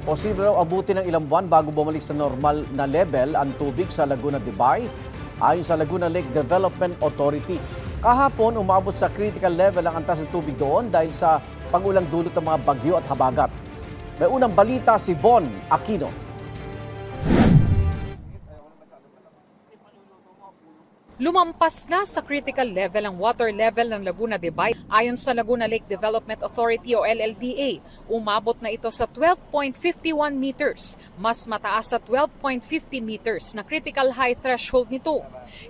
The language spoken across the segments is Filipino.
Posible raw abutin ng ilang buwan bago bumalik sa normal na level ang tubig sa Laguna de Bay ayon sa Laguna Lake Development Authority. Kahapon, umabot sa critical level ang antas ng tubig doon dahil sa pag-ulang dulot ng mga bagyo at habagat. May unang balita si Von Aquino. Lumampas na sa critical level ang water level ng Laguna de Bay. Ayon sa Laguna Lake Development Authority o LLDA, umabot na ito sa 12.51 meters, mas mataas sa 12.50 meters na critical high threshold nito.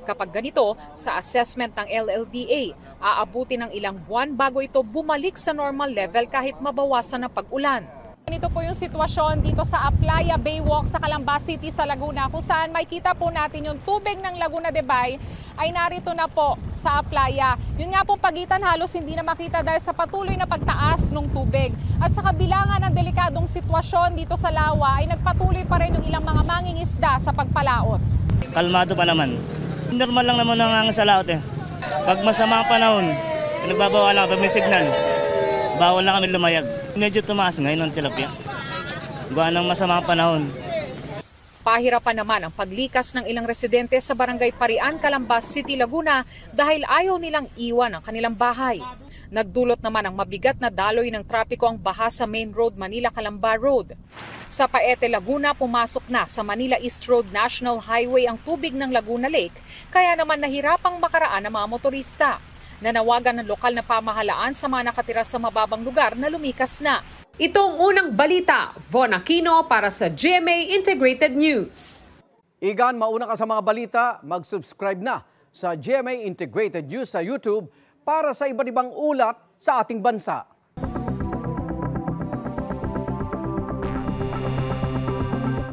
Kapag ganito, sa assessment ng LLDA, aabuti ng ilang buwan bago ito bumalik sa normal level kahit mabawasan ng pag-ulan. Ito po yung sitwasyon dito sa Aplaya Baywalk sa Calamba City sa Laguna, kung saan makikita po natin yung tubig ng Laguna de Bay ay narito na po sa Aplaya. Yun nga po pagitan halos hindi na makita dahil sa patuloy na pagtaas ng tubig. At sa kabila nga ng delikadong sitwasyon dito sa Lawa ay nagpatuloy pa rin yung ilang mga mangingisda sa pagpalaot. Kalmado pa naman. Normal lang naman ang sa laot eh. Pag masama ang panahon, nagbabawal lang pag may signal. Bawal na kami lumayag. Medyo tumaas ngayon ang tilapia. Gawa ng masamang panahon. Pahirapan naman ang paglikas ng ilang residente sa Barangay Parian, Calamba City, Laguna dahil ayaw nilang iwan ang kanilang bahay. Nagdulot naman ang mabigat na daloy ng trapiko ang baha sa Main Road Manila-Calamba Road. Sa Paete, Laguna, pumasok na sa Manila East Road National Highway ang tubig ng Laguna Lake, kaya naman nahirapang makaraan ang mga motorista. Nanawagan ng lokal na pamahalaan sa mga nakatira sa mababang lugar na lumikas na. Itong unang balita, Von Aquino para sa GMA Integrated News. Igan, mauna ka sa mga balita, mag-subscribe na sa GMA Integrated News sa YouTube para sa iba't ibang ulat sa ating bansa.